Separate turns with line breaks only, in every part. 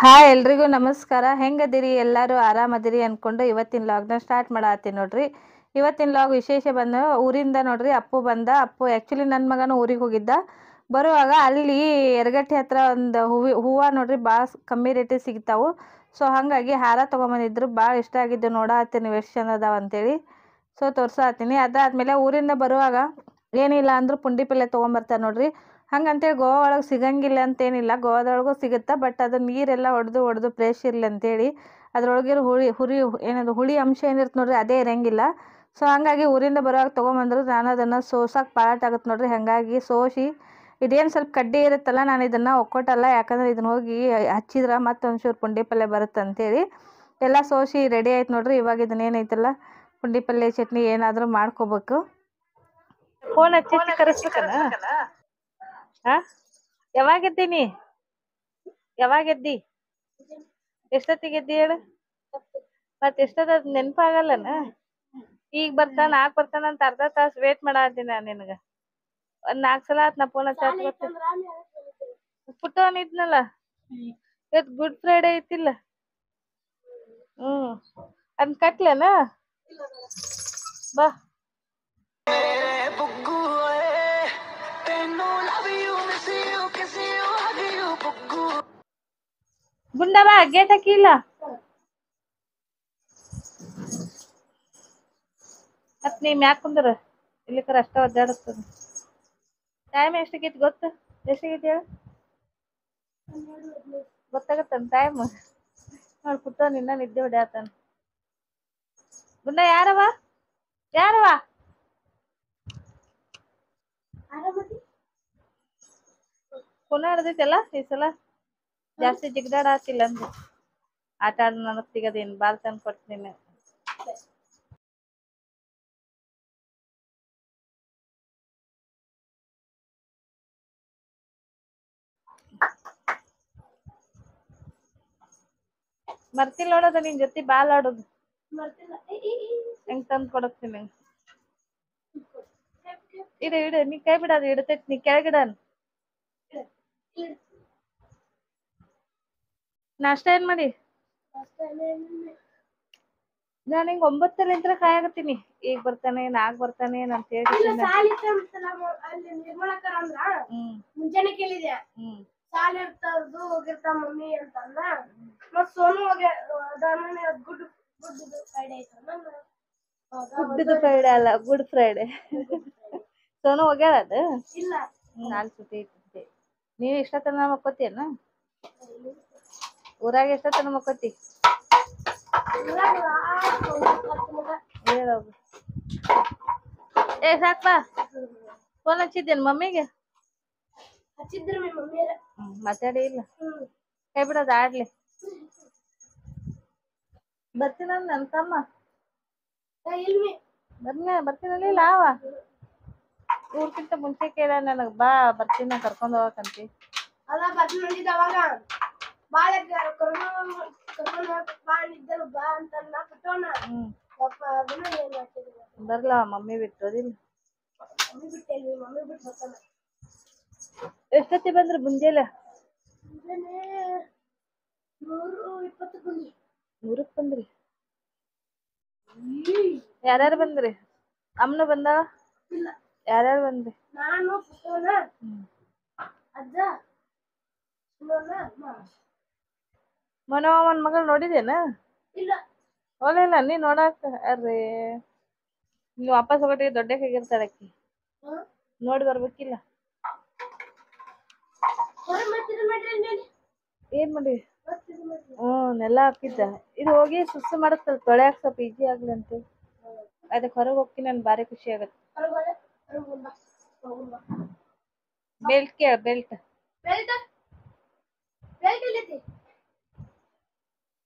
Hi ಎಲ್ರಿಗೂ ನಮಸ್ಕಾರ. ಹೆಂಗದಿರಿ? ಎಲ್ಲರೂ ಆರಾಮದಿರಿ ಅನ್ಕೊಂಡು ಇವತ್ತಿನ ಲಾಗ್ನ ಸ್ಟಾರ್ಟ್ ಮಾಡತ್ತೀನಿ ನೋಡ್ರಿ. ಇವತ್ತಿನ ಲಾಗ್ ವಿಶೇಷ ಬಂದ ಊರಿಂದ ನೋಡ್ರಿ. ಅಪ್ಪು ಬಂದ. ಅಪ್ಪು ಆ್ಯಕ್ಚುಲಿ ನನ್ನ ಮಗನೂ ಊರಿಗೆ ಹೋಗಿದ್ದ. ಬರುವಾಗ ಅಲ್ಲಿ ಯರಗಟ್ಟಿ ಹತ್ರ ಒಂದು ಹೂವು ನೋಡ್ರಿ ಭಾಳ ಕಮ್ಮಿ ರೇಟಿಗೆ ಸಿಗ್ತಾವು. ಸೊ ಹಾಗಾಗಿ ಹಾರ ತೊಗೊಂಬಂದಿದ್ರು. ಭಾಳ ಇಷ್ಟ ಆಗಿದ್ದು ನೋಡತ್ತೀನಿ ಎಷ್ಟು ಚಂದ ಅದಾವ ಅಂತೇಳಿ. ಸೊ ತೋರ್ಸಾತೀನಿ. ಅದಾದಮೇಲೆ ಊರಿಂದ ಬರುವಾಗ ಏನಿಲ್ಲ ಅಂದರೂ ಪುಂಡಿ ಪಲ್ಯ ತೊಗೊಂಬರ್ತಾರೆ ನೋಡ್ರಿ. ಹಂಗಂತೇಳಿ ಗೋವಾ ಒಳಗೆ ಸಿಗಂಗಿಲ್ಲ ಅಂತೇನಿಲ್ಲ, ಗೋವಾದೊಳಗೂ ಸಿಗುತ್ತೆ. ಬಟ್ ಅದು ನೀರೆಲ್ಲ ಹೊಡೆದು ಫ್ರೆಶ್ ಇರಲಿ ಅಂತೇಳಿ ಅದ್ರೊಳಗಿರೋ ಹುಳಿ ಅಂಶ ಏನಿರುತ್ತೆ ನೋಡ್ರಿ ಅದೇ ಇರಂಗಿಲ್ಲ. ಸೊ ಹಾಗಾಗಿ ಊರಿಂದ ಬರುವಾಗ ತೊಗೊಂಬಂದ್ರು. ನಾನು ಅದನ್ನು ಸೋಸಕ್ಕೆ ಪಾರಾಟ ಆಗುತ್ತೆ ನೋಡ್ರಿ. ಹಾಗಾಗಿ ಸೋಸಿ ಇದೇನು ಸ್ವಲ್ಪ ಕಡ್ಡಿ ಇರುತ್ತಲ್ಲ, ನಾನು ಇದನ್ನು ಒಕ್ಕೊಟ್ಟಲ್ಲ. ಯಾಕಂದ್ರೆ ಇದನ್ನ ಹೋಗಿ ಹಚ್ಚಿದ್ರೆ ಮತ್ತೊಂಚೂರು ಪುಂಡಿ ಪಲ್ಯ ಬರುತ್ತೆ ಅಂತೇಳಿ ಎಲ್ಲ ಸೋಸಿ ರೆಡಿ ಆಯ್ತು ನೋಡ್ರಿ. ಇವಾಗ ಇದನ್ನೇನೈತಲ್ಲ ಪುಂಡಿ ಪಲ್ಯ ಚಟ್ನಿ ಏನಾದರೂ ಮಾಡ್ಕೋಬೇಕು. ಫೋನ್ ಹಚ್ಚಿ ಕರೆಸ್ಬೇಕನ? ಹಾಂ, ಯಾವಾಗೆದ್ದೀನಿ? ಎಷ್ಟೊತ್ತಿಗೆ ಎದ್ದಿ ಹೇಳು? ಮತ್ತೆ ಎಷ್ಟೊತ್ತ ನೆನಪಾಗಲ್ಲನ? ಈಗ ಬರ್ತಾನ ಆಗ ಬರ್ತಾನ ಅಂತ ಅರ್ಧ ತಾಸು ವೇಟ್ ಮಾಡತ್ತೀನಿ ನಾನು ನಿನಗೆ. ಒಂದು 4 ಸಲ ಆತ್ ನಾ ಫೋನ್ ಹಚ್ಚಿ ಪುಟ್ಟವನ್ ಇದ್ನಲ್ಲ. ಇವತ್ತು ಗುಡ್ ಫ್ರೈಡೆ ಐತಿಲ್ಲ? ಅದನ್ನ ಕಟ್ಲೇನ? ಬಾ. ಗುಂಡ ಬಾ, ಗೇಟ್ ಹಾಕಿಲ್ಲ. ಮತ್ ನೀ ಮ್ಯಾಕ್ ಕುಂದ್ರ, ಇಲ್ಲಿಕರ ಅಷ್ಟ ಒದ್ದಾಡಸ್ತದ. ಟೈಮ್ ಎಷ್ಟಾಗೈತಿ ಗೊತ್ತ? ಎಷ್ಟಾಗೈತಿ ಹೇಳ? ಗೊತ್ತಾಗತ್ತನ ಟೈಮ್? ನೋಡಿ ಪುಟ್ಟ ನಿನ್ನ ನಿದ್ದೆ ಹೊಡ್ಯಾತಾನ. ಗುಂಡ ಯಾರವ? ಖೂನ ಹಿಡ್ದೈತಲ್ಲ ಈ ಸಲ. ಜಾಸ್ತಿ ಜಿಗದಾಡ ಆತಿಲ್ಲ ಅಂದ ಆಟ ಆಡ ನನಗ್ ಸಿಗದೇನು ಬಾಲ್ ತಂದು ಕೊಡ್ತೀನಿ. ಮರ್ತಿಲ್ ನೋಡೋದು ನಿನ್ ಜೊತೆ ಬಾಲ್ ಆಡೋದು. ಹೆಂಗ್ ತಂದು ಕೊಡಕ್ತೀನಿ. ಇಡು ನೀ ಕೈ ಬಿಡೋದು ಇಡ್ತೈತಿ. ನೀ ಕೆಳಗಿಡನ್. ನಾಷ್ಟ ಏನ್ ಮಾಡಿ? ನಾನು ಹಿಂಗೆ 9 ಕಾಯಾಗತ್ತೀನಿ. ಈಗ ಬರ್ತಾನೆ, 4 ಬರ್ತಾನೆ ಅಂತ ಹೇಳಿ.
ಮುಂಜಾನೆ ಕೇಳಿದೆ. ಸಾಲ ಇರ್ತಾರ್ದು ಹೋಗಿರ್ತಾವ ಮಮ್ಮಿ ಅಂತಂದ. ಮತ್ ಸೋನು ಗುಡ್ ಫ್ರೈಡೆ
ಗುಡ್ಡದು ಫ್ರೈಡೆ ಅಲ್ಲ, ಗುಡ್ ಫ್ರೈಡೆ. ಸೋನು ಹೋಗ್ಯಾಳ ಅದು?
ಇಲ್ಲ.
4 ಸುಟಿ ಐತಿ. ನೀವು ಎಷ್ಟೊತ್ತನ ಮಕ್ಕೋತಿಯೇನ? ಊರಾಗ ಎಷ್ಟೊತ್ತನ ಮಕ್ಕೋತಿ? ಹೇಳೋಗು. ಸಾಕ್ಬಾ. ಫೋನ್ ಹಚ್ಚಿದ್ದೇನು ಮಮ್ಮಿಗೆ?
ಹಚ್ಚಿದ್ರು ನಿಮ್ಮ ಮಮ್ಮಿಯರ.
ಮಾತಾಡಿ ಇಲ್ಲ? ಕೈ ಬಿಡೋದು ಆಡ್ಲಿ. ಬರ್ತೀನಂದ ನನ್ನ ತಮ್ಮ. ಬರ್ತೀನಲ್ಲ ಅವ. ಊರ್ಕಿಂತ ಮುಂಚೆ ಕೇಳ ನನಗೆ, ಬಾ ಬರ್ತೀನಿ ಕರ್ಕೊಂಡು ಹೋಗಕಂತಿ.
ಅಲ್ಲ ಬರ್ತೀನಿ ಅವಾಗ ಬಾಳ ಕರ್ಕೊಂಡು ಬಾ ಅಂದಿದ್ದರು. ಬಾ ಅಂತ ಪುಟ್ಟವನ
ಬರ್ಲ ಮಮ್ಮಿ ಬಿಟ್ಟೋದಿಲ್ಲ.
ಮಮ್ಮಿ ಬಿಟ್ಟೇನಿ, ಮಮ್ಮಿ ಬಿಟ್ಟು ಬರ್ತಾನ.
ಎಷ್ಟೊತ್ತಿ ಬಂದ್ರಿ ಮುಂಜಾನೆ?
3:20 ಬಂದ್ರಿ.
3ಕ್ಕೆ ಬಂದ್ರಿ? ಯಾರ್ಯಾರು ಬಂದ್ರಿ? ಅಮ್ಮನ ಬಂದಾಳ?
ಇಲ್ಲ.
ಯಾರ್ಯಾರು ಬಂದ್ರಿ?
ನಾನು, ಪುಟ್ಟವನ, ಅಜ್ಜ,
ಮನೋವನ್ ಮಗಳು ನೋಡಿದೇನ?
ಇಲ್ಲ.
ಹೋಗ್ಲಿಲ್ಲ ನೀ ನೋಡಾಕ? ಅರ್ರೇ, ನೀವು ವಾಪಸ್ ಹೋಗಟ್ಟಿಗೆ ದೊಡ್ಡ ಹೇಗಿರ್ತಾಳೆ ಅಕ್ಕಿ. ನೋಡಿ ಬರ್ಬೇಕಿಲ್ಲ? ಏನ್ ಮಾಡಿ? ನೆಲ ಹಾಕಿದ್ದ. ಇದು ಹೋಗಿ ಸುಸ್ಸು ಮಾಡತ್ತಲ್ಲ ತೊಳ್ಯಾಕ ಸ್ವಲ್ಪ ಈಜಿ ಆಗ್ಲಿ ಅಂತ. ಅದಕ್ಕೆ ಹೊರಗೆ ಹೋಗ್ತೀನಿ, ನನ್ ಭಾರಿ ಖುಷಿ ಆಗತ್ತೆ. ಬೆಲ್ಟ್ ಕೇಳ, ಬೆಲ್ಟ್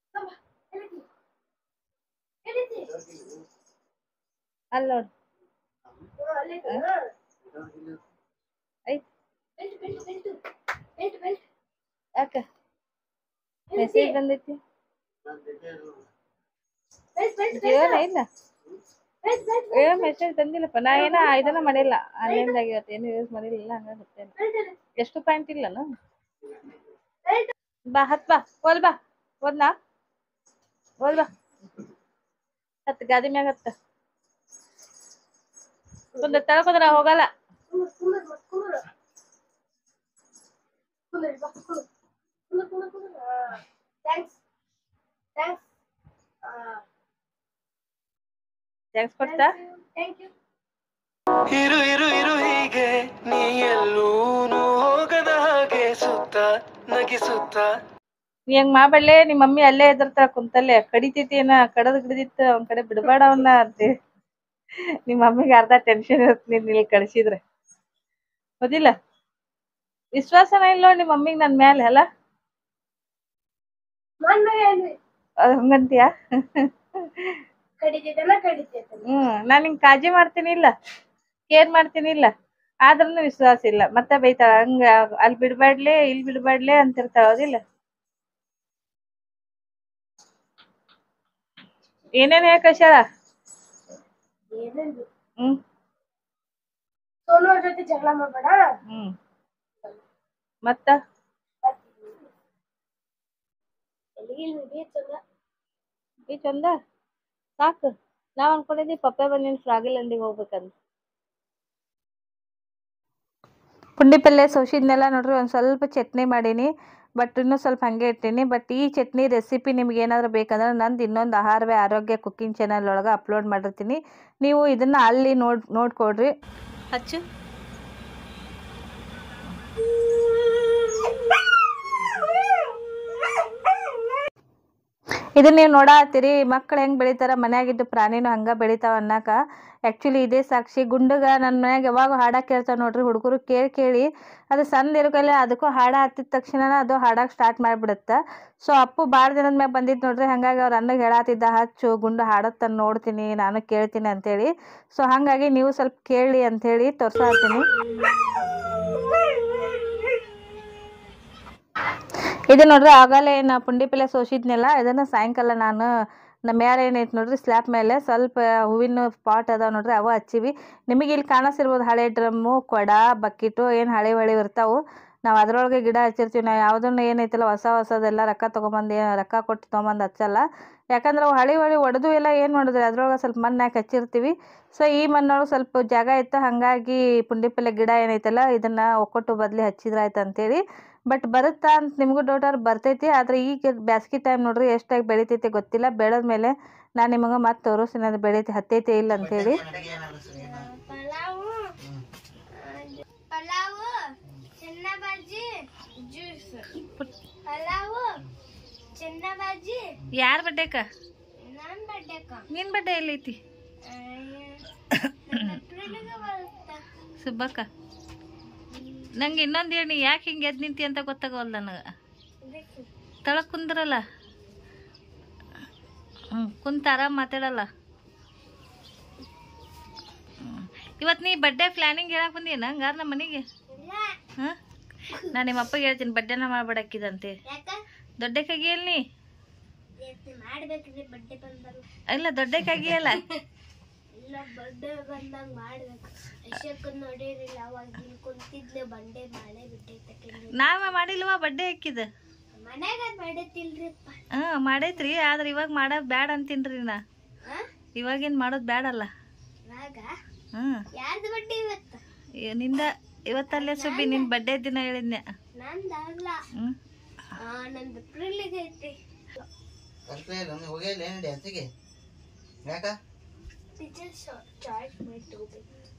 ಅಲ್ಲಿ ನೋಡು. ಯಾಕ ಮೆಸೇಜ್ ಬಂದೈತಿ? ಜೀವನ ಇಲ್ಲ ಏನು ಮೆಸೇಜ್ ಬಂದಿಲ್ಲಪ್ಪ. ನಾ ಏನೋ ಇದನ್ನ ಮಾಡಿಲ್ಲ, ಆನ್ಲೈನ್ದಾಗ ಇವತ್ತು ಏನು ಯೂಸ್ ಮಾಡಿಲ್ಲ, ಹಂಗಾಗಿ ಗೊತ್ತೇನು. ಎಷ್ಟು ಪಾಯಿಂಟ್ ಇಲ್ಲನ? ಬಾ ಹತ್ ಬಾ, ಓಲ್ ಬಾ, ಓದ್ನಾ ಓಲ್ ಬಾ, ಹತ್ತು ಗಾದಿ ಮ್ಯಾಗ ಹತ್ತ. ಒಂದು ತಳಕೋದ್ರ ಹೋಗಲ್ಲ. ಥ್ಯಾಂಕ್ಸ್ ಕೊಡ್ತಾ.
ಇರು ಇರು ಇರು ಹೀಗೆ ನೀ ಎಲ್ಲೂನು ಹೋಗದ ಹಾಗೆ ಸುತ್ತ ನಗಿಸುತ್ತ.
ನೀ ಹೆಂಗ್ ಮಾಡಬಲ್ಲೆ, ನಿಮ್ಮ ಮಮ್ಮಿ ಅಲ್ಲೇ ಎದರ್ತಾರ ಕುಂತಲ್ಲೇ. ಕಡಿತೈತಿ ಏನ, ಕಡದ್ ಗಿಡದಿತ್ತು ಅವ್ನ ಕಡೆ ಬಿಡಬೇಡ ಅವನ್ನ ಅಂತೆ. ನಿಮ್ಮ ಮಮ್ಮಿಗೆ ಅರ್ಧ ಟೆನ್ಷನ್ ಇರುತ್ತೆ ನೀನ್ ಇಲ್ಲಿ ಕಳ್ಸಿದ್ರೆ. ಹೌದಿಲ್ಲ? ವಿಶ್ವಾಸನ ಇಲ್ಲ ನಿಮ್ಮ ಮಮ್ಮಿಗೆ ನನ್ ಮ್ಯಾಲೆ ಅಲ್ಲ? ಅದು ಹಂಗಂತೀಯ? ನಾನ್ ನಿಂಗ್ ಕಾಳಜಿ ಮಾಡ್ತೀನಿ ಇಲ್ಲ, ಕೇರ್ ಮಾಡ್ತೀನಿ ಇಲ್ಲ, ಆದ್ರೂ ವಿಶ್ವಾಸ ಇಲ್ಲ. ಮತ್ತೆ ಬೈತಾಳ, ಹಂಗ ಅಲ್ಲಿ ಬಿಡ್ಬಾಡ್ಲೆ ಇಲ್ಲಿ ಬಿಡ್ಬಾಡ್ಲೆ ಅಂತಿರ್ತಾಳ. ಹೌದಿಲ್ಲ? ಏನೇನ್ ಹೇಳ್ಕಳ್ಸ್ಯಾಳ? ಹ್ಮ್
ಸೋನು ಜೊತೆ ಜಗಳ ಮಾಡ್ಬೇಡ.
ಮತ್ತ ಈ ಚಂದ ಸಾಕು. ನಾವ್ ಅನ್ಕೊಂಡಿದ್ವಿ ಪಪ್ಪ ಬಂದಿನ ಫ್ರಾಗಿಲ್ಯಾಂಡಿಗೆ ಹೋಗ್ಬೇಕಂತ. ಪುಂಡಿ ಪಲ್ಯ ಸೋಸಿದ್ನೆಲ್ಲ ನೋಡ್ರಿ, ಒಂದು ಸ್ವಲ್ಪ ಚಟ್ನಿ ಮಾಡೀನಿ. ಬಟ್ ಇನ್ನೂ ಸ್ವಲ್ಪ ಹಾಗೆ ಇಟ್ಟೀನಿ. ಬಟ್ ಈ ಚಟ್ನಿ ರೆಸಿಪಿ ನಿಮ್ಗೆ ಏನಾದರೂ ಬೇಕಂದ್ರೆ ನಂದು ಇನ್ನೊಂದು ಆಹಾರವೇ ಆರೋಗ್ಯ ಕುಕ್ಕಿಂಗ್ ಚಾನಲ್ ಒಳಗೆ ಅಪ್ಲೋಡ್ ಮಾಡಿರ್ತೀನಿ. ನೀವು ಇದನ್ನು ಅಲ್ಲಿ ನೋಡ್ಕೊಡ್ರಿ. ಹಚ್ಚು. ಇದನ್ನ ನೀವು ನೋಡತ್ತೀರಿ, ಮಕ್ಳು ಹೆಂಗೆ ಬೆಳಿತಾರ, ಮನ್ಯಾಗಿದ್ದು ಪ್ರಾಣಿನೂ ಹಂಗೆ ಬೆಳಿತಾವ ಅನ್ನಕ ಆ್ಯಕ್ಚುಲಿ ಇದೇ ಸಾಕ್ಷಿ. ಗುಂಡಗ ನನ್ನ ಮನ್ಯಾಗ ಯಾವಾಗ ಹಾಡಕ್ಕೆ ಕೇಳ್ತಾವ ನೋಡ್ರಿ, ಹುಡುಗರು ಕೇಳಿ ಅದು ಸಣ್ಣ ಇರೋಕಲ್ಲ ಅದಕ್ಕೂ ಹಾಡ ಹತ್ತಿದ ತಕ್ಷಣ ಅದು ಹಾಡಕ್ಕೆ ಸ್ಟಾರ್ಟ್ ಮಾಡಿಬಿಡುತ್ತೆ. ಸೊ ಅಪ್ಪು ಭಾಳ ದಿನದ ಮ್ಯಾಗ ಬಂದಿದ್ದು ನೋಡ್ರಿ, ಹಾಗಾಗಿ ಅವ್ರು ಅನ್ನಗೆ ಹೇಳತ್ತಿದ್ದ, ಹಚ್ಚು ಗುಂಡು ಹಾಡತ್ತನ್ನು ನೋಡ್ತೀನಿ, ನಾನು ಕೇಳ್ತೀನಿ ಅಂತೇಳಿ. ಸೊ ಹಾಗಾಗಿ ನೀವು ಸ್ವಲ್ಪ ಕೇಳಿ ಅಂಥೇಳಿ ತೋರ್ಸಾತೀನಿ. ಇದು ನೋಡ್ರಿ ಆಗಲೇ ನಾ ಪುಂಡಿ ಪಲ್ಯ ಸೋಸಿದ್ನೆಲ್ಲ, ಇದನ್ನು ಸಾಯಂಕಾಲ ನಾನು ನಮ್ಮ ಮೇಲೆ ಏನೈತೆ ನೋಡ್ರಿ ಸ್ಲ್ಯಾಪ್ ಮೇಲೆ ಸ್ವಲ್ಪ ಹೂವಿನ ಪಾಟ್ ಅದಾವ ನೋಡ್ರಿ, ಅವು ಹಚ್ಚಿವಿ. ನಿಮಗೆ ಇಲ್ಲಿ ಕಾಣಿಸಿರ್ಬೋದು ಹಳೆ ಡ್ರಮ್ಮು, ಕೊಡ, ಬಕ್ಕಿಟು ಏನು ಹಳೆ ಇರ್ತಾವೆ. ನಾವು ಅದರೊಳಗೆ ಗಿಡ ಹಚ್ಚಿರ್ತೀವಿ. ನಾವು ಯಾವುದನ್ನು ಏನೈತಲ್ಲ ಹೊಸದೆಲ್ಲ ರೊಕ್ಕ ಕೊಟ್ಟು ತೊಗೊಂಬಂದು ಹಚ್ಚಲ್ಲ. ಯಾಕಂದ್ರೆ ಅವು ಹಳೆ ಒಡೆದು ಎಲ್ಲ ಏನು ಮಾಡಿದ್ರಿ ಅದ್ರೊಳಗೆ ಸ್ವಲ್ಪ ಮಣ್ಣು ಹಾಕಿ ಹಚ್ಚಿರ್ತೀವಿ. ಸೊ ಈ ಮಣ್ಣೊಳಗೆ ಸ್ವಲ್ಪ ಜಾಗ ಇತ್ತು, ಹಾಗಾಗಿ ಪುಂಡಿ ಪಲ್ಯ ಗಿಡ ಏನೈತಲ್ಲ ಇದನ್ನು ಒಕ್ಕೊಟ್ಟು ಬದಲಿ ಹಚ್ಚಿದ್ರಾಯ್ತು ಅಂತೇಳಿ. ಬಟ್ ಬರುತ್ತಾ ಅಂತ ನಿಮಗೂ ಡೌಟ್ ಬರ್ತೈತಿ. ಆದರೆ ಈಗ ಬ್ಯಾಸ್ಗಿ ಟೈಮ್ ನೋಡ್ರಿ ಎಷ್ಟಾಗಿ ಬೆಳಿತೈತಿ ಗೊತ್ತಿಲ್ಲ. ಬೆಳೆದ್ಮೇಲೆ ನಾನು ನಿಮಗೆ ಮತ್ತೆ ತೋರಿಸ್ತೀನಿ ಅದು ಹತ್ತೈತೆ ಇಲ್ಲ ಅಂತೇಳಿ. ಯಾರ ಬಡ್ಡೆಕ? ನಿನ್ ಬಡ್ಡೆ ಎಲ್ಲೈತಿ? ಸುಬ್ಬಕ್ಕ, ನಂಗೆ ಇನ್ನೊಂದು ಹೇಳಿ, ಯಾಕೆ ಹಿಂಗೆ ಎದ್ದು ನಿಂತಿ ಅಂತ ಗೊತ್ತಾಗವಲ್ಲ ನನಗೆ. ತಳಕ್ ಕುಂದ್ರಲ್ಲ, ಕುಂತ ಆರಾಮ್ ಮಾತಾಡಲ್ಲ. ಇವತ್ತು ನೀ ಬಡ್ಡೆ ಪ್ಲಾನಿಂಗ್ ಹೇಳಕ್ ಬಂದೀನ ಹಂಗಾರ ನಮ್ಮ ಮನೆಗೆ? ಹಾಂ, ನಾನು ನಿಮ್ಮ ಅಪ್ಪಗೆ ಹೇಳ್ತೀನಿ ಬಡ್ಡೆನ ಮಾಡ್ಬೇಡಕ್ಕಿದಂತೆ. ದೊಡ್ಡಕ್ಕಾಗಿ ಎಲ್ಲಿ ಇಲ್ಲ, ದೊಡ್ಡಕ್ಕಾಗಿ ಅಲ್ಲ, ನಾವ ಮಾಡಿಲ್ವಾ ಬಡ್ಡೆ ಹಾಕಿದ? ಮಾಡೈತ್ರಿ, ಆದ್ರೆ ಇವಾಗ ಮಾಡೋದ್ ಬ್ಯಾಡ ಅಂತೀನ್ರಿ ನಾ. ಇವಾಗೇನ್ ಮಾಡೋದ್ ಬ್ಯಾಡಲ್ಲ. ನಿಂದ ಇವತ್ತಲ್ಲೇ ಸುಬ್ಬಿ ನಿನ್ ಬಡ್ಡೆ ದಿನ ಹೇಳಿದ್ನೆ.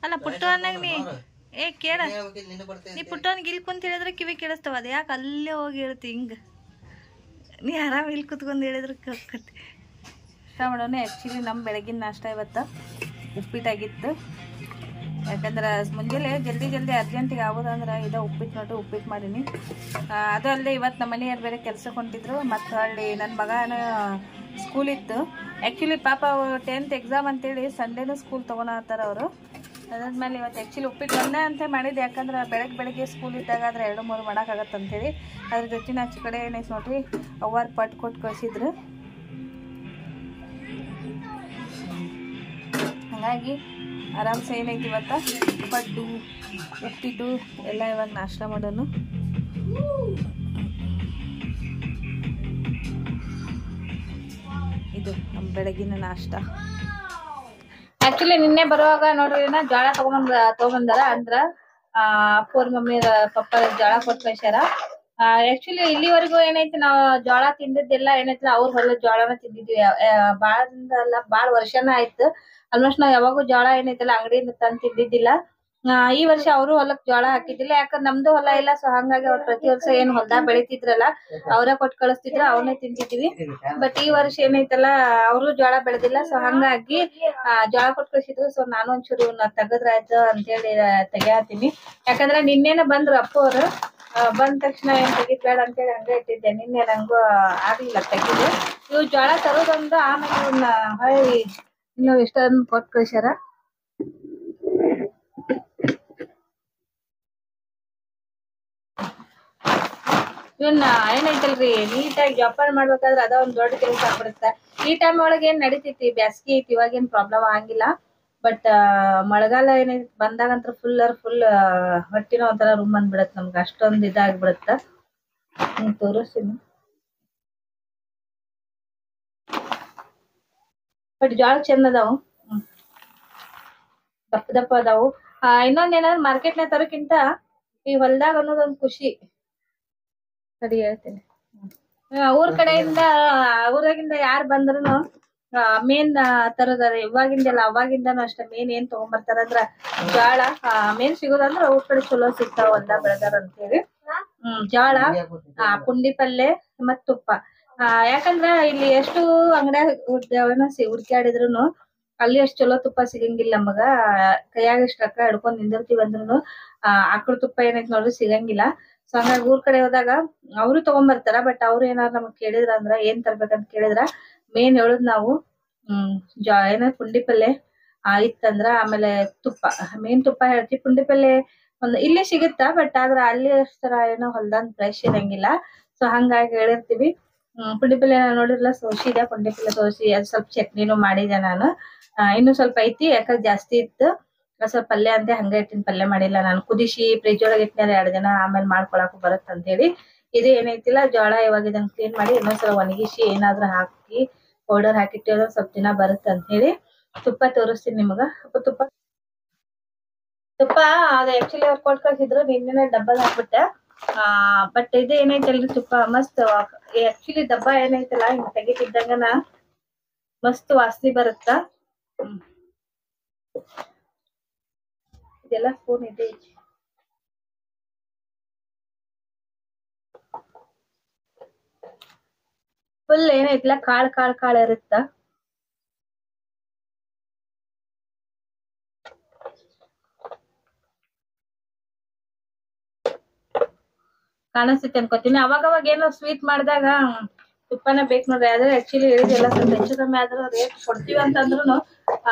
ಅಲ್ಲ ಪುಟ್ಟು ಅನ್ನಂಗ ನೀ ಕೇಳ, ನೀ ಪುಟ್ಟವನ್ಗೆ ಇಲ್ಲಿ ಕುಂತ ಹೇಳಿದ್ರೆ ಕಿವಿ ಕೇಳಿಸ್ತಾವ. ಅದು ಯಾಕೆ ಅಲ್ಲೇ ಹೋಗಿ ಹೇಳ್ತಿ ಹಿಂಗ? ನೀ ಆರಾಮ್ ಇಲ್ಲಿ ಕುತ್ಕೊಂಡು ಹೇಳಿದ್ರೆ ಕೇಳ್ಕತಿ. ಇಷ್ಟ ಮಾಡೋಣ. ಆ್ಯಕ್ಚುಲಿ ನಮ್ಮ ಬೆಳಗಿನ ನಾಷ್ಟ ಇವತ್ತು ಉಪ್ಪಿಟ್ಟಾಗಿತ್ತು. ಯಾಕಂದ್ರೆ ಮುಂಜಾನೆ ಜಲ್ದಿ ಅರ್ಜೆಂಟಿಗೆ ಆಗೋದಂದ್ರೆ ಉಪ್ಪಿಟ್ಟು ನೋಡ್ರಿ, ಉಪ್ಪಿಟ್ಟು ಮಾಡೀನಿ. ಅದು ಅಲ್ಲದೆ ಇವತ್ತು ನಮ್ಮ ಮನೆಯವ್ರು ಬೇರೆ ಕೆಲ್ಸಕ್ಕೆ ಹೊಂಟಿದ್ರು. ಮತ್ತು ಅಲ್ಲಿ ನನ್ನ ಮಗನ ಸ್ಕೂಲ್ ಇತ್ತು. ಆ್ಯಕ್ಚುಲಿ ಪಾಪ 10th ಎಕ್ಸಾಮ್ ಅಂತೇಳಿ ಸಂಡೇನೂ ಸ್ಕೂಲ್ ತೊಗೊಳತ್ತಾರ ಅವರು. ಅದಾದ್ಮೇಲೆ ಇವತ್ತು ಆ್ಯಕ್ಚುಲಿ ಉಪ್ಪಿಟ್ಟು ಒಂದೇ ಅಂತ ಮಾಡಿದ್ದು. ಯಾಕಂದ್ರೆ ಬೆಳಗ್ಗೆ ಸ್ಕೂಲ್ ಇದ್ದಾಗ ಆದರೆ 2-3 ಮಾಡೋಕ್ಕಾಗತ್ತೆ ಅಂತೇಳಿ. ಅದ್ರ ಜೊತೆ ಆಚೆ ಕಡೆ ಏನೈತೆ ನೋಡ್ರಿ, ಅವ್ವಾರು ಪಟ್ಟು ಕೊಟ್ಟು ಕಳಿಸಿದ್ರು. ಹಂಗಾಗಿ ಆರಾಮ್ಸೆ ಏನೈತಿ ಇವತ್ತು ಪಡ್ಡು ಉಪ್ಪಿಟ್ಟು ಎಲ್ಲ ಇವಾಗ ನಾಷ್ಟ ಮಾಡೋನು. ಇದು ನಮ್ಮ ಬೆಳಗಿನ ನಾಷ್ಟ. ಆಕ್ಚುಲಿ ನಿನ್ನೆ ಬರುವಾಗ ನೋಡ್ರಿ ಜೋಳ ತಗೊಂಬಂದಾರ ಅಂದ್ರ ಅಪ್ಪೋರ್ ಮಮ್ಮಿ ಪಪ್ಪ ಜೋಳ ಕೊಟ್ಟು ಕಳ್ಸ್ಯಾರ. ಆಕ್ಚುಲಿ ಇಲ್ಲಿವರೆಗೂ ಏನೈತಿ ನಾವು ಜೋಳ ತಿಂದಿದ್ದೆಲ್ಲ ಏನೈತಿ ಅವ್ರ ಹೊಲದ ಜೋಳನ ತಿಂದಿದ್ವಿ. ಬಾಳ ವರ್ಷನ ಆಯ್ತು. ಆಲ್ಮೋಸ್ಟ್ ನಾವ್ ಯಾವಾಗೂ ಜೋಳ ಏನೈತಲ್ಲ ಅಂಗಡಿಯಿಂದ ತಂದ್ ತಿಂದಿದ್ದಿಲ್ಲ. ಈ ವರ್ಷ ಅವರು ಹೊಲಕ್ ಜೋಳ ಹಾಕಿದ್ದಿಲ್ಲ, ಯಾಕಂದ್ರೆ ನಮ್ದು ಹೊಲ ಇಲ್ಲ. ಸೊ ಹಂಗಾಗಿ ಅವ್ರು ಪ್ರತಿ ವರ್ಷ ಏನ್ ಹೊಲ್ದಾಗ ಬೆಳಿತಿದ್ರಲ್ಲ ಅವ್ರ ಕೊಟ್ಟು ಕಳಿಸ್ತಿದ್ರ, ಅವನ್ನೇ ತಿಂತಿದ್ವಿ. ಬಟ್ ಈ ವರ್ಷ ಏನೈತಲ್ಲ ಅವರು ಜೋಳ ಬೆಳೆದಿಲ್ಲ. ಸೊ ಹಂಗಾಗಿ ಜೋಳ ಕೊಟ್ಟು ಕಳ್ಸಿದ್ರು. ಸೊ ನಾನು ಒಂಚೂರು ತೆಗದ್ರಾಯ್ತು ಅಂತೇಳಿ ತೆಗಿಯಾತೀನಿ. ಯಾಕಂದ್ರೆ ನಿನ್ನೆನ ಬಂದ್ರು ಅಪ್ಪ ಅವ್ರು. ಬಂದ ತಕ್ಷಣ ಏನ್ ತೆಗಿದ್ ಬೇಡ ಅಂತೇಳಿ ಹಂಗೆ ಇಟ್ಟಿದ್ದೆ. ನಿನ್ನೆ ನಂಗೂ ಆಗ್ಲಿಲ್ಲ ತೆಗಿದು. ಇವ್ ಜೋಳ ತರೋದೊಂದು, ಆಮೇಲೆ ಇವನ್ನ ಹೊಳ್ಳಿ ಇನ್ನು ಇಷ್ಟೊಂದು ಕೊಟ್ಟು ಕಳ್ಸ್ಯಾರ. ಇವನ್ನ ಏನೈತಲ್ರಿ ನೀಟಾಗಿ ಜೋಪಾನ ಮಾಡ್ಬೇಕಾದ್ರೆ ಅದ ಒಂದ್ ದೊಡ್ಡ ಕೆಲಸ ಆಗ್ಬಿಡುತ್ತೆ. ಈ ಟೈಮ್ ಒಳಗೆ ಏನ್ ನಡಿತೈತಿ, ಬ್ಯಾಸ್ಗಿ ಐತಿ, ಇವಾಗ ಏನ್ ಪ್ರಾಬ್ಲಮ್ ಆಗಿಲ್ಲ. ಬಟ್ ಮಳೆಗಾಲ ಏನೈತಿ ಬಂದಾಗಂತ್ರ ಫುಲ್ ಹೊಟ್ಟಿನ ಒಂಥರ ರೂಮ್ ಬಂದ್ಬಿಡತ್ ನಮ್ಗೆ, ಅಷ್ಟೊಂದು ಇದಾಗ್ಬಿಡತ್ತ. ತೋರಿಸ್ತೀನಿ. ಬಟ್ ಜೋಳ ಚಂದ ಅದಾವು, ದಪ್ಪ ದಪ್ಪ ಅದಾವು. ಇನ್ನೊಂದ್ ಏನಾದ್ರು ಮಾರ್ಕೆಟ್ನಾಗ ತರೋಕ್ಕಿಂತ ಈ ಹೊಲ್ದಾಗ ಅನ್ನೋದೊಂದ್ ಖುಷಿ. ಸರಿ ಹೇಳ್ತೀನಿ. ಊರಾಗಿಂದ ಯಾರು ಬಂದ್ರುನು ಮೇನ್ ತರೋದ ಇವಾಗಿಂದೆಲ್ಲ ಅವಾಗಿಂದನು ಅಷ್ಟೇ. ಮೇನ್ ಏನ್ ತಗೊಂಬರ್ತಾರಂದ್ರ ಜೋಳ ಮೇನ್ ಸಿಗೋದಂದ್ರ ಊರ್ ಕಡೆ ಚಲೋ ಸಿಗ್ತಾವ ಹೊಲ್ದಾಗ ಬೆಳೆದಾರ ಅಂತೇಳಿ. ಜೋಳ, ಪುಂಡಿ ಪಲ್ಲೆ ಮತ್ ತುಪ್ಪ. ಯಾಕಂದ್ರ ಇಲ್ಲಿ ಎಷ್ಟು ಅಂಗಡ್ಯಾಗ ಹುಡ್ಕ್ಯಾಡಿದ್ರುನು ಅಲ್ಲಿ ಅಷ್ಟ್ ಚಲೋ ತುಪ್ಪ ಸಿಗಂಗಿಲ್ಲ ನಮಗ. ಕೈಯಾಗ ಇಷ್ಟ ರೊಕ್ಕ ಹಿಡ್ಕೊಂಡ್ ನಿಂದಿರ್ತೀವಿ ಅಂದ್ರುನು ಆಕಳ ತುಪ್ಪ ಏನೈತಿ ನೋಡ್ರಿ ಸಿಗಂಗಿಲ್ಲ. ಸೊ ಹಂಗಾಗಿ ಊರ್ ಕಡೆ ಹೋದಾಗ ಅವರು ತಗೊಂಬರ್ತಾರ. ಬಟ್ ಅವ್ರು ಏನಾದ್ರು ನಮಗ್ ಕೇಳಿದ್ರ ಅಂದ್ರ ಏನ್ ತರ್ಬೇಕಂತ ಕೇಳಿದ್ರ ಮೇನ್ ಹೇಳುದ್ ನಾವು ಪುಂಡಿ ಪಲ್ಲೆ ಇತ್ತಂದ್ರ, ಆಮೇಲೆ ತುಪ್ಪ. ಮೇನ್ ತುಪ್ಪ ಹೇಳ್ತೀವಿ. ಪುಂಡಿ ಪಲ್ಲೆ ಇಲ್ಲಿ ಸಿಗುತ್ತಾ, ಬಟ್ ಆದ್ರ ಅಲ್ಲಿ ಅಷ್ಟರ ಏನೋ ಹೊಲ್ದಂಗ್ ಫ್ರೆಶ್ ಇರಂಗಿಲ್ಲ. ಸೊ ಹಂಗಾಗಿ ಹೇಳಿರ್ತೀವಿ. ಪುಂಡಿ ಪಲ್ಲೆ ನೋಡಿರ್ಲ ಸೋಸಿದೆ. ಪುಂಡಿ ಪಲ್ಲೆ ಸೋಸಿ ಅದ್ ಸ್ವಲ್ಪ ಚಟ್ನಿನೂ ಮಾಡಿದೆ ನಾನು. ಇನ್ನು ಸ್ವಲ್ಪ ಐತಿ, ಯಾಕಂದ್ರೆ ಜಾಸ್ತಿ ಇತ್ತು. ಸ್ವಲ್ಪ ಪಲ್ಯ ಅಂತೆ ಹಂಗ ಇಟ್ಟಿನ, ಪಲ್ಯ ಮಾಡಿಲ್ಲ ನಾನು. ಕುದಿಸಿ ಫ್ರಿಜ್ ಒಳಗೆ ಇಟ್ಟಿನ 2 ದಿನ, ಆಮೇಲೆ ಮಾಡ್ಕೊಳಕು ಬರತ್ ಅಂತ ಹೇಳಿ. ಇದು ಏನೈತಿಲ್ಲ ಜೋಳ ಇವಾಗ ಇದನ್ನ ಕ್ಲೀನ್ ಮಾಡಿ ಇನ್ನೊಂದ್ಸಲ ಒಣಗಿಸಿ ಏನಾದ್ರು ಹಾಕಿ ಪೌಡರ್ ಹಾಕಿಟ್ಟಿದ್ರೆ ಸ್ವಲ್ಪ ದಿನ ಬರುತ್ತ ಅಂತ ಹೇಳಿ. ತುಪ್ಪ ತೋರಿಸ್ತೀನಿ ನಿಮಗ. ತುಪ್ಪ ಅದು ಆಕ್ಚುಲಿ ಅವ್ರು ಕೊಟ್ಟು ಕಳ್ಸಿದ್ರು, ನಿನ್ನೆ ಡಬ್ಬಲ್ ಹಾಕ್ಬಿಟ್ಟೆ. ಬಟ್ ಇದು ಏನೈತಲ್ರಿ ತುಪ್ಪ ಮಸ್ತ್. ಆಕ್ಚುಲಿ ಡಬ್ಬ ಏನೈತಲ್ಲ ಹಿಂಗ್ ತೆಗಿತಿದ್ದಂಗನ ಮಸ್ತ್ ವಾಸನೆ ಬರುತ್ತ. ಇದೆಲ್ಲ ಸ್ಪೂನ್ ಇದೆ. ಫುಲ್ ಏನೈತಿಲ್ಲ ಕಾಳ್ ಇರುತ್ತ. ಕಾಣಿಸ್ತೈತಿ ಅನ್ಕೋತೀನಿ. ಅವಾಗ ಏನೋ ಸ್ವೀಟ್ ಮಾಡಿದಾಗ ತುಪ್ಪನ ಬೇಕು ನೋಡ್ರಿ. ಆದ್ರೆ ಆಕ್ಚುಲಿ ಹೇಳಿದೆಲ್ಲ ಸ್ವಲ್ಪ ಹೆಚ್ಚು ಕಮ್ಮಿ ಆದ್ರೂ ರೇಟ್ ಕೊಡ್ತೀವಿ ಅಂತಂದ್ರುನು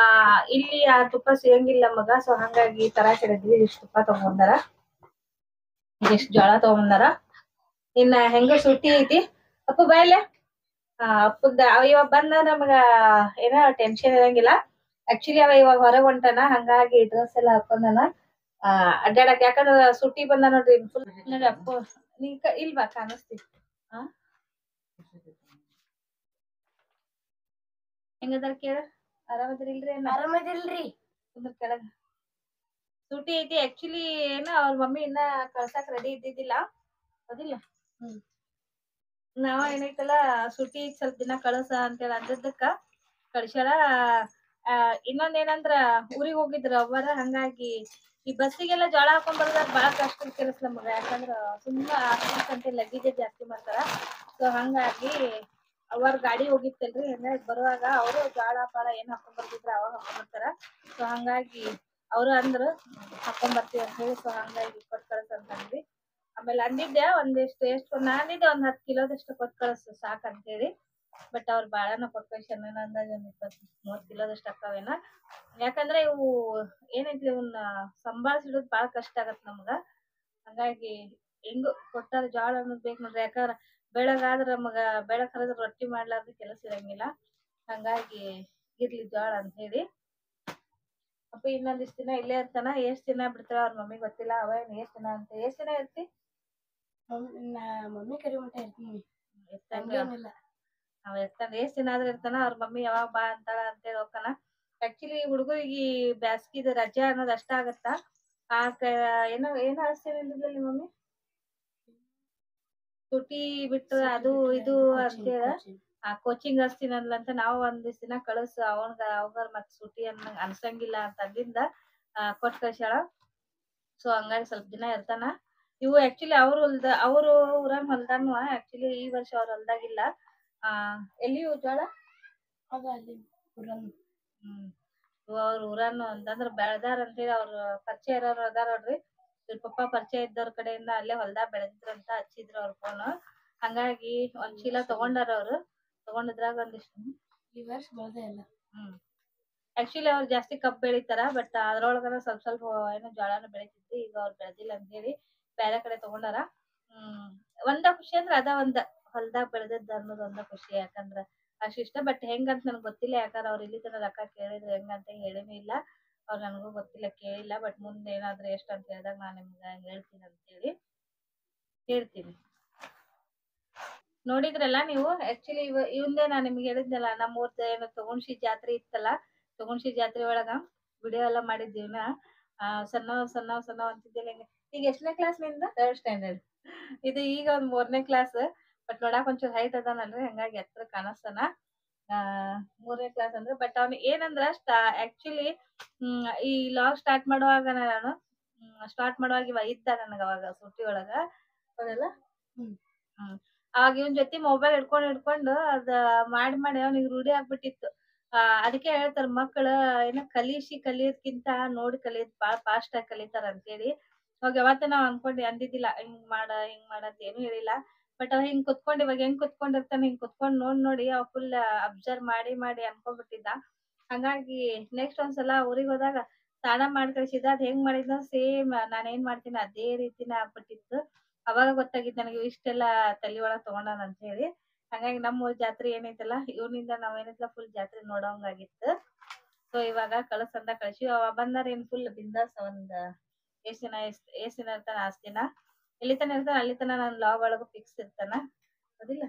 ಇಲ್ಲಿ ಆ ತುಪ್ಪ ಸಿಗಂಗಿಲ್ಲ ನಮಗ. ಸೊ ಹಂಗಾಗಿ ತರಾಕ್ ಹೇಳಿದ್ವಿ. ಇಷ್ಟು ತುಪ್ಪ ತಗೊಂಬಂದಾರ, ಇಷ್ಟು ಜೋಳ ತಗೊಂಬಂದಾರ. ಇನ್ನ ಹೆಂಗ ಸುಟ್ಟಿ ಐತಿ. ಅಪ್ಪ ಬಾಯ್ಲೆ. ಅಪ್ಪದ ಇವಾಗ ಬಂದ ನಮಗ ಏನೋ ಟೆನ್ಷನ್ ಇರಂಗಿಲ್ಲ. ಆಕ್ಚುಲಿ ಅವ ಇವಾಗ ಹೊರಗ್ ಹೊಂಟಾನ, ಹಂಗಾಗಿ ಡ್ರೆಸ್ ಎಲ್ಲ ಹಾಕೊಂಡಾನ ಅಡ್ಡಾಡಕ್. ಯಾಕಂದ್ರ ಸುಟ್ಟಿ ಬಂದ ನೋಡ್ರಿ ಫುಲ್. ನೋಡ್ರಿ ಅಪ್ಪ ನೀ ಇಲ್ವಾ ಕಾಣಿಸ್ತೀವಿ. ಹೆಂಗದಾರ ಕೇಳ. ಆರಾಮದಿರಿಲ್ರಿ?
ಆರಾಮದಿಲ್ರಿ.
ಕೆಳಗ ಸೂಟಿ ಐತಿ. ಆಕ್ಚುಲಿ ಏನೋ ಅವ್ರ ಮಮ್ಮಿ ಇನ್ನ ಕಳ್ಸಾಕ್ ರೆಡಿ ಇದ್ದಿದ್ದಿಲ್ಲ, ಅದಿಲ್ಲ. ನಾವ ಏನೈತಲ್ಲ ಸುಟಿ ಸ್ವಲ್ಪ ದಿನ ಕಳಸ ಅಂತೇಳಿ ಅಂದಿದ್ದಕ್ಕ ಕಳ್ಸ್ಯಾರ. ಇನ್ನೊಂದ್ ಏನಂದ್ರ ಊರಿಗ್ ಹೋಗಿದ್ರ ಅವ್ವರ, ಹಂಗಾಗಿ ಈ ಬಸ್ಸಿಗೆಲ್ಲ ಜೋಳ ಹಾಕೊಂಡ್ ಬರೋದಾಗ ಬಾಳ ಕಷ್ಟ ಕೆಲಸ ನಮಗ. ಯಾಕಂದ್ರ ಸುಮ್ಮನೆ ಲಗೇಜ್ ಜಾಸ್ತಿ ಮಾಡ್ತಾರ. ಸೊ ಹಂಗಾಗಿ ಅವ್ರ ಗಾಡಿ ಹೋಗಿತ್ತಲ್ರಿ, ಹಂಗಾಗಿ ಬರುವಾಗ ಅವರು ಜೋಳ ಪಾಳ ಏನ್ ಹಾಕೊಂಡ್ ಬರ್ತಿದ್ರ ಅವಾಗ ಹಾಕೊಂಡ್ ಬರ್ತಾರ. ಸೊ ಹಂಗಾಗಿ ಅವ್ರು ಅಂದ್ರು ಹಾಕೊಂಡ್ ಬರ್ತೀವಿ ಅಂತ ಹೇಳಿ. ಸೊ ಹಂಗಾಗಿ ಕೊಟ್ಟು ಕಳ್ಸ ಅಂತಂದ್ವಿ. ಆಮೇಲೆ ಅಂದಿದ್ದೆ ಎಷ್ಟು ನಾನಿದ್ದೆ 10 ಕಿಲೋದಷ್ಟು ಕೊಟ್ಟು ಕಳ್ಸು ಸಾಕಂತ ಹೇಳಿ. ಬಟ್ ಅವ್ರು ಬಾಳನ ಕೊಟ್ಟು ಕಳ್ಸ್ಯಾರ. ನನ್ನ ಅಂದಾಜ್ 20-30 ಕಿಲೋದಷ್ಟು ಅಕ್ಕಾವೇನ. ಯಾಕಂದ್ರೆ ಇವು ಏನೈತಿ ಇವನ್ನ ಸಂಭಾಳ್ಸಿಡೋದ್ ಬಾಳ ಕಷ್ಟ ಆಗತ್ ನಮ್ಗ. ಹಂಗಾಗಿ ಹೆಂಗು ಕೊಟ್ಟಾರ. ಜೋಳ ಅನ್ನೋದ್ ಬೇಕ್ ನೋಡ್ರಿ. ಯಾಕಂದ್ರ ಬೆಳಗಾದ್ರ ನಮಗ ಬೆಳಗ್ ಹರಿದ್ರ ರೊಟ್ಟಿ ಮಾಡ್ಲಾರ್ದ ಕೆಲಸ ಇರಂಗಿಲ್ಲ. ಹಂಗಾಗಿ ಇರ್ಲಿ ಜೋಳ ಅಂತ ಹೇಳಿ ಅಪ್ಪ ಇನ್ನೊಂದಿಷ್ಟು ದಿನ ಇಲ್ಲೇ ಇರ್ತಾನ. ಎಷ್ಟು ದಿನ ಬಿಡ್ತಾರ ಅವ್ರ ಮಮ್ಮಿ ಗೊತ್ತಿಲ್ಲ. ಅವ ಎಷ್ಟು ದಿನ ಅಂತ ಎಷ್ಟು ದಿನ ಇರ್ತಿ?
ಮಮ್ಮಿ ಕರಿ ಮಟ್ಟ ಇರ್ತೀನಿ.
ಅವ ಇರ್ತಾನ. ಎಷ್ಟು ದಿನ ಆದ್ರೂ ಇರ್ತಾನ. ಅವ್ರ ಮಮ್ಮಿ ಯಾವಾಗ ಬಾ ಅಂತಾಳ ಅಂತೇಳಿ ಹೋಗ್ತಾನ. ಆಕ್ಚುಲಿ ಹುಡುಗರಿಗೆ ಬ್ಯಾಸ್ಗಿದ ರಜೆ ಅನ್ನೋದು ಅಷ್ಟ ಆಗತ್ತ. ಏನೋ ಅಳಿಸ್ತೇನೆ ಅಂದಿದ್ಲಲ್ಲಿ ಮಮ್ಮಿ, ಸುಟಿ ಬಿಟ್ರ ಅದು ಇದು ಅಂತೇಳ ಕೋಚಿಂಗ್ ಹಚ್ತೀನಿ ಅಂದ್ಲಂತ. ನಾವು ಒಂದಿಷ್ಟ್ ದಿನ ಕಳಿಸ್ ಅವಾಗ ಮತ್ ಸುಟಿ ಅನ್ಸಂಗಿಲ್ಲ ಅಂತ ಅಂದಿಂದ ಕೊಟ್ ಕಳ್ಸ್ಯಾಳ. ಸೊ ಹಂಗಾಗಿ ಸ್ವಲ್ಪ ದಿನ ಇರ್ತಾನ. ಇವು ಆಕ್ಚುಲಿ ಅವರು ಊರಾಗ ಹೊಲ್ದಾನು. ಆಕ್ಚುಲಿ ಈ ವರ್ಷ ಅವ್ರ ಹೊಲ್ದಾಗಿಲ್ಲ. ಎಲ್ಲಿ ಜೋಳ
ಅದ ಅಲ್ಲಿ ಊರನ್.
ಅವ್ರ ಊರನ್ನು ಅಂತಂದ್ರ ಬೆಳ್ದಾರ ಅಂತೇಳಿ ಅವ್ರ ಪರಿಚಯ ಇರೋರು ಅದಾರ ನೋಡ್ರಿ. ಇವ್ರ ಪಪ್ಪ ಪರಿಚಯ ಇದ್ದವ್ರ ಕಡೆಯಿಂದ ಅಲ್ಲೇ ಹೊಲ್ದಾಗ ಬೆಳೆದಿದ್ರಂತ ಹಚ್ಚಿದ್ರು ಅವ್ರ ಫೋನ್. ಹಂಗಾಗಿ ಒಂದ್ ಚೀಲ ತಗೊಂಡಾರ ಅವ್ರು. ತಗೊಂಡಿದ್ರಾಗ ಒಂದಿಷ್ಟು
ಈ ವರ್ಷ ಬೆಳ್ದೇ ಇಲ್ಲ.
ಆಕ್ಚುಲಿ ಅವ್ರು ಜಾಸ್ತಿ ಕಬ್ಬ್ ಬೆಳಿತಾರ. ಬಟ್ ಅದ್ರೊಳಗನ ಸ್ವಲ್ಪ ಏನೋ ಜೋಳನು ಬೆಳಿತಿದ್ರಿ. ಈಗ ಅವ್ರು ಬೆಳೆದಿಲ್ಲ ಅಂತ ಹೇಳಿ ಬೇರೆ ಕಡೆ ತಗೊಂಡಾರ. ಒಂದ ಖುಷಿ ಅಂದ್ರ ಅದ ಒಂದ ಹೊಲ್ದಾಗ ಬೆಳೆದದ್ದ ಅನ್ನೋದು ಒಂದ ಖುಷಿ. ಯಾಕಂದ್ರ ಅಷ್ಟಿಷ್ಟ. ಬಟ್ ಹೆಂಗಂತ ನನ್ಗ್ ಗೊತ್ತಿಲ್ಲ. ಯಾಕಂದ್ರ ಅವ್ರ ಇಲ್ಲಿ ತನ ರೊಕ್ಕ ಕೇಳಿದ್ರು ಹೆಂಗಂತ ಹೇಳಿನೂ ಇಲ್ಲ. ಅವ್ರು ನನಗೂ ಗೊತ್ತಿಲ್ಲ, ಕೇಳಿಲ್ಲ. ಬಟ್ ಮುಂದೆ ಏನಾದ್ರು ಎಷ್ಟ್ ಅಂತ ಹೇಳಿದಾಗ ನಾನ್ ನಿಮ್ಗ ಹೇಳ್ತೀನಿ ಅಂತೇಳಿ ಹೇಳ್ತೀನಿ. ನೋಡಿದ್ರಲ್ಲ ನೀವು. ಆಕ್ಚುಲಿ ಇವಂದೇ ನಾನ್ ನಿಮ್ಗೆ ಹೇಳಿದ್ನಲ್ಲ, ನಮ್ಮೂರ್ದ ಏನೋ ತಗೊಂಡ್ಸಿ ಜಾತ್ರೆ ಇತ್ತಲ್ಲ. ತಗೊಂಡ್ಸಿ ಜಾತ್ರೆ ಒಳಗ ವಿಡಿಯೋ ಎಲ್ಲಾ ಮಾಡಿದ್ದೀವಿನ. ಸಣ್ಣ ಅಂತಿದ್ದಿಲ್ಲ. ಈಗ ಎಷ್ಟನೇ ಕ್ಲಾಸ್ ನಿಂದ? 3rd standard. ಇದು ಈಗ ಒಂದ್ 3ನೇ ಕ್ಲಾಸ್. ಬಟ್ ನೋಡಾಕ್ ಒಂಚೂರು ಹೈಟ್ ಅದಾನಲ್ರಿ, ಹಂಗಾಗಿ ಎತ್ರ ಕಾಣಿಸ್ತಾನ. 3ನೇ ಕ್ಲಾಸ್ ಅಂದ್ರೆ. ಬಟ್ ಅವ್ನ ಏನಂದ್ರ ಆಕ್ಚುಲಿ ಈ ಲಾಗ್ ಸ್ಟಾರ್ಟ್ ಮಾಡುವಾಗ ನಾನು ಇವ ಇದ್ದ ನನಗ ಅವಾಗ ಸುಟ್ಟಿ ಒಳಗ. ಹೌದಲ್ಲ? ಅವಾಗ ಇವನ್ ಜೊತೆ ಮೊಬೈಲ್ ಹಿಡ್ಕೊಂಡು ಅದ ಮಾಡಿ ಅವ್ನಿಗೆ ರೂಢಿ ಆಗ್ಬಿಟ್ಟಿತ್ತು. ಅದಕ್ಕೆ ಹೇಳ್ತಾರ ಮಕ್ಕಳು ಏನೋ ಕಲಿಯೋದ್ಕಿಂತ ನೋಡಿ ಕಲಿಯೋದ್ ಬಾಳ ಫಾಸ್ಟ್ ಆಗಿ ಕಲಿತಾರ ಅಂತೇಳಿ. ಅವಾಗ ಯಾವತ್ತ ನಾವ್ ಅಂದಿದ್ದಿಲ್ಲ ಹಿಂಗ್ ಮಾಡ ಅಂತ ಏನು ಹೇಳಿಲ್ಲ. ಬಟ್ ಅವ ಹಿಂಗ್ ಕುತ್ಕೊಂಡ್ ಇವಾಗ ಹೆಂಗ್ ಕುತ್ಕೊಂಡಿರ್ತಾನ, ಹಿಂಗ್ ಕುತ್ಕೊಂಡ್ ನೋಡಿ ಅವ್ ಫುಲ್ ಅಬ್ಸರ್ವ್ ಮಾಡಿ ಅನ್ಕೊಂಡ್ಬಿಟ್ಟಿದ್ದ. ಹಂಗಾಗಿ ನೆಕ್ಸ್ಟ್ ಒಂದ್ಸಲ ಊರಿಗ್ ಹೋದಾಗ ಸ್ನಾನ ಮಾಡಿ ಕಳ್ಸಿದ. ಅದ್ ಹೆಂಗ್ ಮಾಡಿದ್ನ ಸೇಮ್ ನಾನ್ ಏನ್ ಮಾಡ್ತೀನಿ ಅದೇ ರೀತಿನ ಆಗ್ಬಿಟ್ಟಿತ್ತು. ಅವಾಗ ಗೊತ್ತಾಗಿತ್ತು ನನಗೆ ಇಷ್ಟೆಲ್ಲಾ ತಲಿ ಒಳಗ್ ತಗೊಂಡಾನ ಅಂತ ಹೇಳಿ. ಹಂಗಾಗಿ ನಮ್ಮೂರ್ ಜಾತ್ರೆ ಏನೈತಲ್ಲ, ಇವನಿಂದ ನಾವೇನೈತಲ್ಲ ಫುಲ್ ಜಾತ್ರೆ ನೋಡೋಂಗಾಗಿತ್ತು. ಸೊ ಇವಾಗ ಕಳ್ಸಂದ ಕಳ್ಸಿವಿ. ಅವ ಬಂದಾರ ಏನ್ ಫುಲ್ ಬಿಂದಾಸ್. ಒಂದ್ ಎಷ್ಟ್ ದಿನ ಇರ್ತಾನ ಅಷ್ಟ್ ದಿನ. ಎಲ್ಲಿ ತನ ಇರ್ತಾನ ಅಲ್ಲಿ ತನ ನನ್ ಲಾಗ್ ಒಳಗು ಫಿಕ್ಸ್ ಇರ್ತಾನ. ಹೌದಿಲ್ಲ?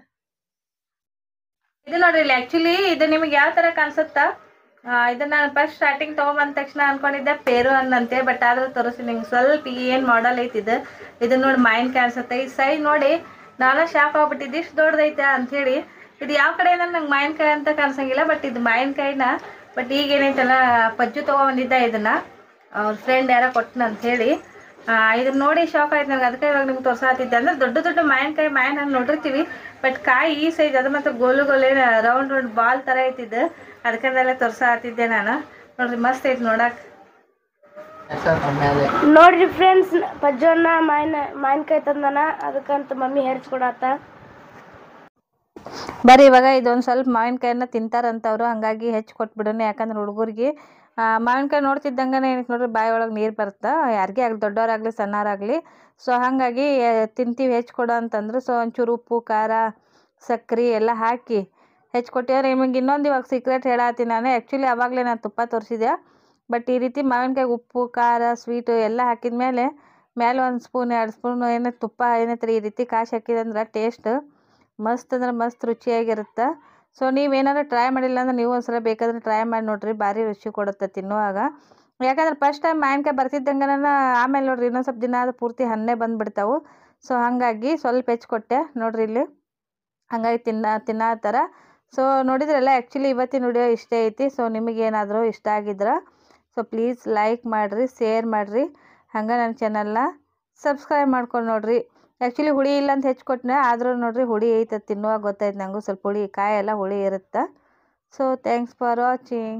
ಇದು ನೋಡ್ರಿ ಇಲ್ಲಿ ಆಕ್ಚುಲಿ ಇದು ನಿಮ್ಗೆ ಯಾವ ತರ ಕಾಣಿಸುತ್ತ? ಇದನ್ನ ನಾನು ಫಸ್ಟ್ ಸ್ಟಾರ್ಟಿಂಗ್ ತಗೊಂಬಂದ ತಕ್ಷಣ ಅನ್ಕೊಂಡಿದ್ದೆ ಪೇರು ಅನ್ನಂತೆ. ಬಟ್ ಆದ್ರೂ ತೋರಿಸಿ ನಿಮ್ಗೆ ಸ್ವಲ್ಪ ಏನ್ ಮಾಡಲ್ ಐತಿ ಇದು ನೋಡಿ ಮಾವಿನಕಾಯಿ ಅನ್ಸುತ್ತೆ. ಈ ಸೈಜ್ ನೋಡಿ ನಾನು ಶಾಕ್ ಆಗ್ಬಿಟ್ಟಿದ್ದೆ, ಇಷ್ಟು ದೊಡ್ಡದೈತೆ ಅಂತ ಹೇಳಿ. ಇದು ಯಾವ ಕಡೆ ನಂಗೆ ಮಾವಿನಕಾಯಿ ಅಂತ ಕಾಣಿಸಂಗಿಲ್ಲ. ಬಟ್ ಇದು ಮಾವಿನಕಾಯಿನ. ಬಟ್ ಈಗ ಏನೈತಲ್ಲ ಪಜ್ಜು ತಗೊಂಬಂದಿದ್ದ ಇದನ್ನ, ಅವ್ರ ಫ್ರೆಂಡ್ ಯಾರ ಕೊಟ್ಟನ ಅಂತ ಹೇಳಿ. ಇದನ್ನ ನೋಡಿ ಶಾಕ್ ಆಯ್ತು ನನಗೆ. ಅದಕ್ಕೆ ಇವಾಗ ನಿಮ್ಗೆ ತೋರ್ಸಾತಿದ್ದೆ. ಅಂದ್ರೆ ದೊಡ್ಡ ಮಾವಿನ ಹಣ್ಣು ನೋಡಿರ್ತೀವಿ. ಬಟ್ ಕಾಯಿ ಈ ಸೈಜ್ ಅದು ಮತ್ತೆ ಗೋಲು ರೌಂಡ್ ಬಾಲ್ ತರ ಐತಿದ್ದು. ಅದಕ್ಕೆಲ್ಲ ತೋರ್ಸಾತಿದ್ದೆ ನಾನು. ನೋಡ್ರಿ ಮಸ್ತ್ ಐತಿ ನೋಡಕ್.
ನೋಡ್ರಿ ಫ್ರೆಂಡ್ಸ್, ಪಜ್ಜನ್ನ ಮಾವಿನಕಾಯಿ ತಂದನ. ಅದಕ್ಕಂತ ಮಮ್ಮಿ ಹೆರ್ಚ್ಕೊಡತ್ತ.
ಬರ್ರಿ ಇವಾಗ ಇದೊಂದು ಸ್ವಲ್ಪ ಮಾವಿನಕಾಯಿನ ತಿಂತಾರಂತವ್ರು. ಹಂಗಾಗಿ ಹೆಚ್ಚು ಕೊಟ್ಬಿಡೋಣ. ಯಾಕಂದ್ರೆ ಹುಡುಗರಿಗೆ ಮಾವಿನಕಾಯಿ ನೋಡ್ತಿದ್ದಂಗನೆ ಏನಕ್ಕೆ ನೋಡ್ರಿ ಬಾಯಿ ಒಳಗೆ ನೀರು ಬರುತ್ತೆ. ಯಾರಿಗೇ ಆಗಲಿ, ದೊಡ್ಡವರಾಗಲಿ ಸಣ್ಣವರಾಗಲಿ. ಸೊ ಹಾಗಾಗಿ ತಿಂತೀವಿ ಹೆಚ್ಚು ಕೊಡು ಅಂತಂದ್ರು. ಸೊ ಒಂಚೂರು ಉಪ್ಪು ಖಾರ ಸಕ್ರೆ ಎಲ್ಲ ಹಾಕಿ ಹೆಚ್ಚು ಕೊಟ್ಟಿದ್ದಾರೆ. ನಿಮಗೆ ಇನ್ನೊಂದು ಇವಾಗ ಸೀಕ್ರೆಟ್ ಹೇಳತ್ತೀನಿ ನಾನು. ಆ್ಯಕ್ಚುಲಿ ಆವಾಗಲೇ ನಾನು ತುಪ್ಪ ತೋರಿಸಿದೆ. ಬಟ್ ಈ ರೀತಿ ಮಾವಿನಕಾಯಿ ಉಪ್ಪು ಖಾರ ಸ್ವೀಟು ಎಲ್ಲ ಹಾಕಿದ ಮೇಲೆ ಒಂದು ಸ್ಪೂನ್ 2 ಸ್ಪೂನ್ ತುಪ್ಪ ಏನೈತ್ರಿ ಈ ರೀತಿ ಕಾಶಿ ಹಾಕಿದಂದ್ರೆ ಟೇಸ್ಟ್ ಮಸ್ತ್ ಅಂದ್ರೆ ಮಸ್ತ್ ರುಚಿಯಾಗಿರುತ್ತೆ. ಸೊ ನೀವೇನಾದ್ರು ಟ್ರೈ ಮಾಡಿಲ್ಲ ಅಂದ್ರೆ ನೀವು ಒಂದ್ಸಲ ಬೇಕಾದ್ರೆ ಟ್ರೈ ಮಾಡಿ ನೋಡ್ರಿ. ಭಾರಿ ರುಚಿ ಕೊಡುತ್ತೆ ತಿನ್ನುವಾಗ. ಯಾಕಂದ್ರೆ ಫಸ್ಟ್ ಟೈಮ್ ಮಾವಿನಕಾಯಿ ಬರ್ತಿದ್ದಂಗೆ ಆಮೇಲೆ ನೋಡ್ರಿ ಇನ್ನೊಂದು ಸ್ವಲ್ಪ ದಿನ ಆದ ಪೂರ್ತಿ ಹಣ್ಣೇ ಬಂದುಬಿಡ್ತಾವೆ. ಸೊ ಹಾಗಾಗಿ ಸ್ವಲ್ಪ ಹೆಚ್ಚು ಕೊಟ್ಟೆ ನೋಡ್ರಿ ಇಲ್ಲಿ. ಹಂಗಾಗಿ ತಿನ್ನತ್ತಾರ. ಸೊ ನೋಡಿದ್ರಲ್ಲ, ಆ್ಯಕ್ಚುಲಿ ಇವತ್ತಿನ ವಿಡಿಯೋ ಇಷ್ಟೇ ಐತಿ. ಸೊ ನಿಮಗೇನಾದರೂ ಇಷ್ಟ ಆಗಿದ್ರೆ ಸೊ ಪ್ಲೀಸ್ ಲೈಕ್ ಮಾಡಿರಿ, ಶೇರ್ ಮಾಡಿರಿ. ಹಂಗೆ ನನ್ನ ಚಾನಲ್ನ ಸಬ್ಸ್ಕ್ರೈಬ್ ಮಾಡ್ಕೊಂಡು ನೋಡಿರಿ. ಆ್ಯಕ್ಚುಲಿ ಹುಳಿ ಇಲ್ಲ ಅಂತ ಹೆಚ್ಚು ಕೊಟ್ಟನೆ, ಆದರೂ ನೋಡಿರಿ ಹುಳಿ ಐತೆ ತಿನ್ನುವಾಗ ಗೊತ್ತಾಯ್ತು ನನಗೂ. ಸ್ವಲ್ಪ ಹುಳಿ ಕಾಯಿ ಎಲ್ಲ ಹುಳಿ ಇರುತ್ತೆ. So thanks for watching.